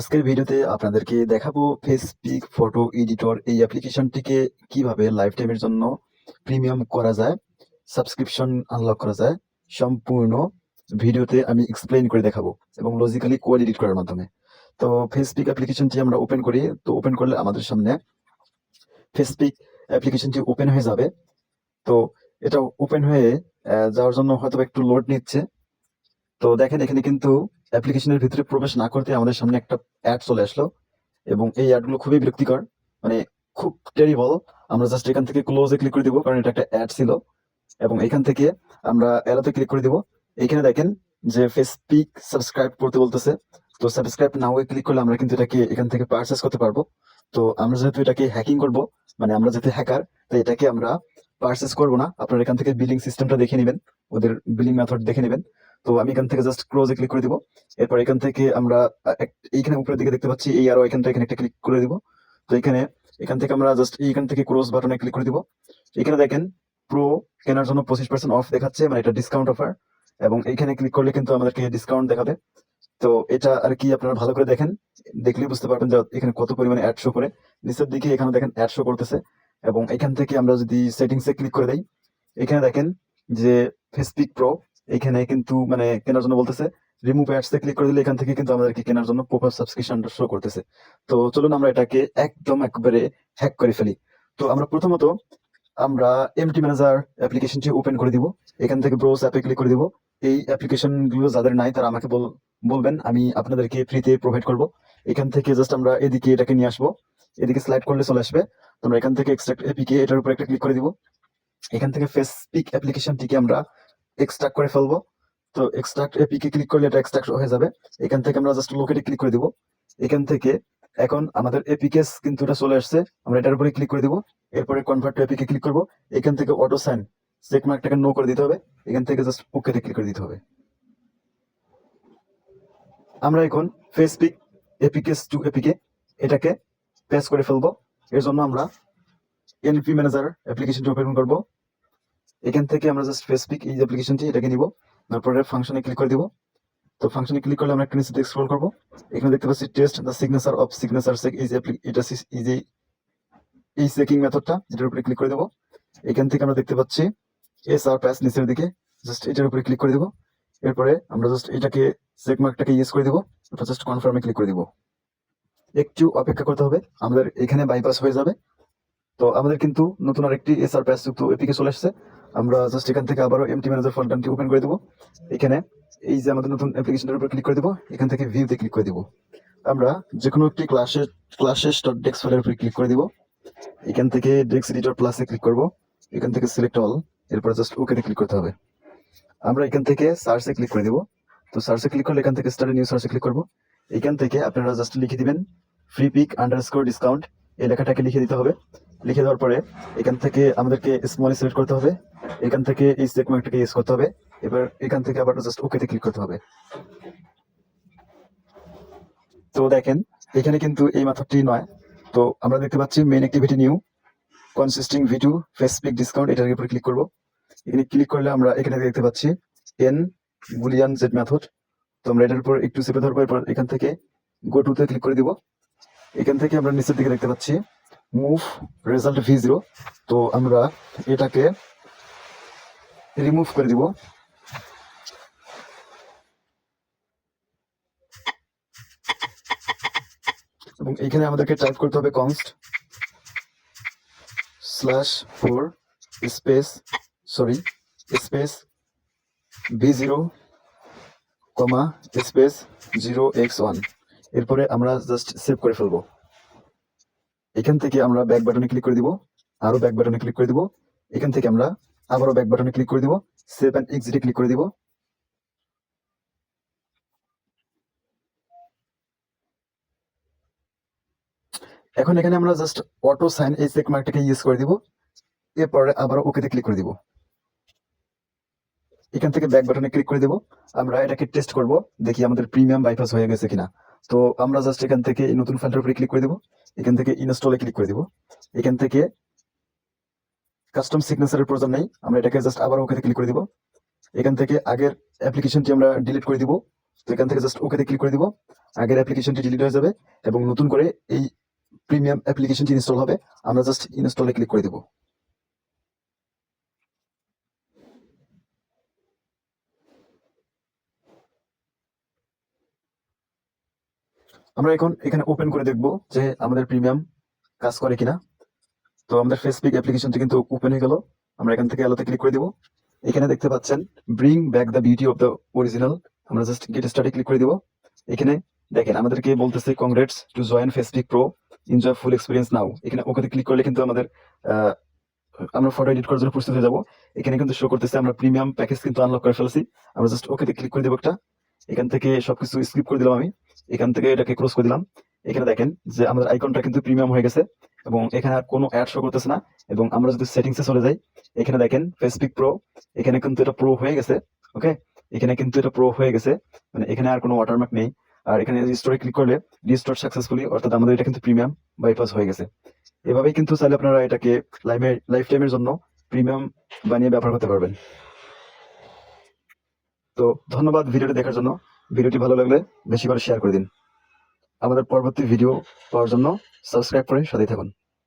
আজকের ভিডিওতে আপনাদেরকে দেখাবো ফেসপিক ফটো এডিটর এই অ্যাপ্লিকেশনটিকে কিভাবে লাইফ টাইমের জন্য প্রিমিয়াম করা যায়, সাবস্ক্রিপশন আনলক করা যায়। সম্পূর্ণ ভিডিওতে আমি এক্সপ্লেইন করে দেখাবো এবং লজিক্যালি কোড এডিট করার মাধ্যমে। তো ফেসপিক অ্যাপ্লিকেশনটি আমরা ওপেন করি। তো ওপেন করলে আমাদের সামনে ফেসপিক অ্যাপ্লিকেশনটি ওপেন হয়ে যাবে। তো এটা ওপেন হয়ে যাওয়ার জন্য হয়তো একটু লোড নিচ্ছে। তো দেখেন এখানে কিন্তু অ্যাপ্লিকেশনের ভিতরে প্রবেশ না করতে আমাদের সামনে একটা অ্যাড চলে আসলো এবং এই অ্যাডগুলো খুবই বিরক্তিকর, মানে খুব টেরিবল। আমরা জাস্ট এখান থেকে ক্লোজে ক্লিক করে দিব, কারণ এটা একটা অ্যাড ছিল। এবং এখান থেকে আমরা অ্যালোতে ক্লিক করে দিব। এইখানে দেখেন যে ফেসপিক সাবস্ক্রাইব করতে বলতেছে। তো সাবস্ক্রাইব নাও ক্লিক করলে আমরা কিন্তু এটাকে এখান থেকে পারচেস করতে পারবো। তো আমরা যেহেতু এটাকে হ্যাকিং করব, মানে আমরা যেহেতু হ্যাকার, তো এটাকে আমরা পারচেস করবো না। আপনারা এখান থেকে বিলিং সিস্টেমটা দেখে নেবেন, ওদের বিলিং মেথড দেখে নেবেন। তো আমি এখান থেকে জাস্ট ক্লোজে ক্লিক করে দিব। এরপর এখান থেকে আমরা এইখানে উপরের দিকে দেখতে পাচ্ছি এই আরো এখান থেকে একটা ক্লিক করে দিব। তো এখান থেকে আমরা জাস্ট এইখান থেকে ক্রস বাটনে ক্লিক করে দিব। এখানে দেখেন প্রো কেনার জন্য 25% অফ দেখাচ্ছে, মানে এটা ডিসকাউন্ট অফার। এবং এইখানে ক্লিক করলে কিন্তু আমাদেরকে ডিসকাউন্ট দেখাবে। তো এটা আর কি আপনারা ভালো করে দেখেন, দেখলেই বুঝতে পারবেন যে এখানে কত পরিমাণে অ্যাড শো করে। নিচের দিকে এখানে দেখেন অ্যাড শো করতেছে। এবং এখান থেকে আমরা যদি সেটিংসে ক্লিক করে দেই, এখানে দেখেন যে ফেসপিক প্রো এখানে কিন্তু মানে কেনার জন্য বলতেছে। রিমুভ অ্যাডসে ক্লিক করে দিলে এখান থেকে কিন্তু আমাদেরকে কেনার জন্য পপ আপ সাবস্ক্রিপশন শো করতেছে। তো চলুন আমরা এটাকে একদম একবারে হ্যাক করে ফেলি। তো আমরা প্রথমত আমরা এমটি ম্যানেজার অ্যাপ্লিকেশনটি ওপেন করে দিব। এখান থেকে ব্রাউজ অ্যাপে ক্লিক করে দিব। এই অ্যাপ্লিকেশন গুলো যাদের নাই তারা আমাকে বলবেন, আমি আপনাদেরকে ফ্রিতে প্রোভাইড করব। এখান থেকে জাস্ট আমরা এদিকে এটাকে নিয়ে আসবো, এদিকে স্লাইড করলে চলে আসবে। তোমরা এখান থেকে এক্সট্রাক্ট এপিকে এটার উপর একটা ক্লিক করে দিব। এখান থেকে ফেসপিক অ্যাপ্লিকেশনটিকে আমরা এক্সট্রাক্ট করে ফেলবো। তো এক্সট্রাক্ট এপিকে ক্লিক করলে এটা এক্সট্রাক্ট হয়ে যাবে। এখান থেকে আমরা জাস্ট লোকেটে ক্লিক করে দিব। এখান থেকে এখন আমাদের এপিকেস কিন্তু এটা চলে আসছে, আমরা এটার উপরে ক্লিক করে দিব। এরপরে কনভার্ট টু এপিকে ক্লিক করব। এখান থেকে অটো সাইন চেক মার্কটাকে নো করে দিতে হবে। এখান থেকে জাস্ট ওকেতে ক্লিক করে দিতে হবে। আমরা এখন ফেসপিক এপিকেস টু এপিকে এটাকে পেস্ট করে ফেলবো। এর জন্য আমরা এনপি ম্যানেজার অ্যাপ্লিকেশনটি ওপেন করব। এখান থেকে আমরা জাস্ট ফেসপিক এই অ্যাপ্লিকেশনটি এটাকে নিব, তারপরে ফাংশনে ক্লিক করে দিব। তো ফাংশনে ক্লিক করলে আমরা একটা নিচে স্ক্রল করব। এখানে দেখতে পাচ্ছি test the signature of signature check এটা এই চেকিং মেথডটা, এটার উপরে ক্লিক করে দেবো। এখান থেকে আমরা দেখতে পাচ্ছি এসআর প্যাস নিচের দিকে, জাস্ট এটার উপরে ক্লিক করে দেবো। এরপরে আমরা জাস্ট এটাকে চেক মার্কটাকে ইউজ করে দেবো। এরপর জাস্ট কনফার্মে ক্লিক করে দিব। একটু অপেক্ষা করতে হবে, আমাদের এখানে বাইপাস হয়ে যাবে। তো আমাদের কিন্তু নতুন আরেকটি এসআর প্যাস যুক্ত এপিকে চলে আসছে। আমরা জাস্ট এখান থেকে আবারও এমটি ম্যানেজার ফোল্ডারটি ওপেন করে দেবো। এখানে এই যে আমাদের নতুন অ্যাপ্লিকেশনের উপর ক্লিক করে দেবো। এখান থেকে ভিউতে ক্লিক করে দিব। আমরা যে কোনো একটি ক্লাসেস ডট ডেক্স ফাইলের উপরে ক্লিক করে দিব। এখান থেকে ডেক্স এডিটর প্লাসে ক্লিক করব। এখান থেকে সিলেক্ট অল, এরপর জাস্ট ওকেতে ক্লিক করতে হবে। আমরা এখান থেকে সার্চে ক্লিক করে দিব। তো সার্চে ক্লিক করলে এখান থেকে স্টার্ট নিউ সার্চে ক্লিক করব। এখান থেকে আপনারা জাস্ট লিখে দিবেন ফ্রি পিক আন্ডারস্কোর ডিসকাউন্ট, এই লেখাটাকে লিখে দিতে হবে। লিখে দেওয়ার পরে এখান থেকে আমাদেরকে স্মল সিলেক্ট করতে হবে। এখান থেকে এই চেক মার্কটাকে ইউজ করতে হবে। এবার এখান থেকে আবার জাস্ট ওকেতে ক্লিক করতে হবে। তো দেখেন এখানে কিন্তু এই মেথডটি নয়। তো আমরা দেখতে পাচ্ছি main activity new consisting video Facepic discount, এটার উপরে ক্লিক করব। এখানে ক্লিক করলে আমরা এখানে দেখতে পাচ্ছি এন বুলিয়ান জেড মেথড। তো আমরা এটার উপর একটু চেপে ধরবো। এরপর এখান থেকে গো টুতে ক্লিক করে দিব। এখান থেকে আমরা নিচের দিকে দেখতে পাচ্ছি মুভ রেজাল্ট V0। তো আমরা এটাকে রিমুভ করে দিব। এবং এখানে আমাদেরকে টাইপ করতে হবে কনস্ট /4 স্পেস স্পেস V0 কমা স্পেস 0x1। এরপরে আমরা জাস্ট সেভ করে ফেলবো। এখান থেকে আমরা ব্যাক বাটনে ক্লিক করে দিব, আরো ব্যাক বাটনে ক্লিক করে দিব। এখান থেকে আমরা আবারও ব্যাক বাটনে ক্লিক করে দিব, সেভ অ্যান্ড এক্সিটে ক্লিক করে দিব। এখন এখানে আমরা জাস্ট অটো সাইন এই চেক মার্কটাকে ইউজ করে দিব। এরপরে আবারও ওকেতে ক্লিক করে দিব। এখান থেকে ব্যাক বাটনে ক্লিক করে দিব। আমরা এটাকে টেস্ট করব, দেখি আমাদের প্রিমিয়াম বাইপাস হয়ে গেছে কিনা। তো আমরা জাস্ট এখান থেকে এই নতুন ফাইলটার উপরে ক্লিক করে দিব। এখান থেকে ইনস্টলে ক্লিক করে দিব। এখান থেকে কাস্টম সিগনেচারের প্রয়োজন নেই, আমরা এটাকে জাস্ট আবার ওকেতে ক্লিক করে দিব। এখান থেকে আগের অ্যাপ্লিকেশনটি আমরা ডিলিট করে দিব। তো এখান থেকে জাস্ট ওকেতে ক্লিক করে দিব। আগের অ্যাপ্লিকেশনটি ডিলিট হয়ে যাবে এবং নতুন করে এই প্রিমিয়াম অ্যাপ্লিকেশনটি ইনস্টল হবে। আমরা জাস্ট ইনস্টলে ক্লিক করে দিব। আমরা এখন এখানে ওপেন করে দেখব যে আমাদের প্রিমিয়াম কাজ করে কিনা। তো আমাদের ফেসপিক অ্যাপ্লিকেশনটি কিন্তু ওপেন হয়ে গেল। আমরা এখান থেকে আলোতে ক্লিক করে দিব। এখানে দেখতে পাচ্ছেন bring back the beauty of the original. আমরা জাস্ট গেট স্টার্টে ক্লিক করে দিব। এখানে দেখেন আমাদেরকে বলতেছে congrats to join Facepic pro, enjoy full experience now. এখানে ওকেতে ক্লিক করলে কিন্তু আমাদের আমরা ফটো এডিট করার জন্য প্রস্তুত হয়ে যাবো। এখানে কিন্তু শো করতেছে আমরা প্রিমিয়াম প্যাকেজ কিন্তু আনলক করে ফেলেছি। আমরা জাস্ট ওকেতে ক্লিক করে দেবো একটা। এখান থেকে সবকিছু স্কিপ করে দিলাম আমি। এখান থেকে এটাকে ক্লোজ করে দিলাম। এখানে দেখেন যে আমাদের আইকনটা কিন্তু প্রিমিয়াম হয়ে গেছে এবং এখানে আর কোনো অ্যাড শো করতেছে না। এবং আমরা যদি সেটিংসে চলে যাই, এখানে দেখেন ফেসপিক প্রো, এখানে কিন্তু এটা প্রো হয়ে গেছে। ওকে, এখানে কিন্তু এটা প্রো হয়ে গেছে, মানে এখানে আর কোনো ওয়াটারমার্ক নেই। আর এখানে রিস্টোরে ক্লিক করলে রিস্টোর সাকসেসফুলি, অর্থাৎ আমাদের এটা কিন্তু প্রিমিয়াম বাইপাস হয়ে গেছে। এভাবেই কিন্তু চাইলে আপনারা এটাকে লাইফ টাইমের জন্য প্রিমিয়াম বানিয়ে ব্যবহার করতে পারবেন। তো ধন্যবাদ ভিডিওটি দেখার জন্য। ভিডিওটি ভালো লাগলে বেশি করে শেয়ার করে দিন। আমাদের পরবর্তী ভিডিও পাওয়ার জন্য সাবস্ক্রাইব করে সাথেই থাকুন।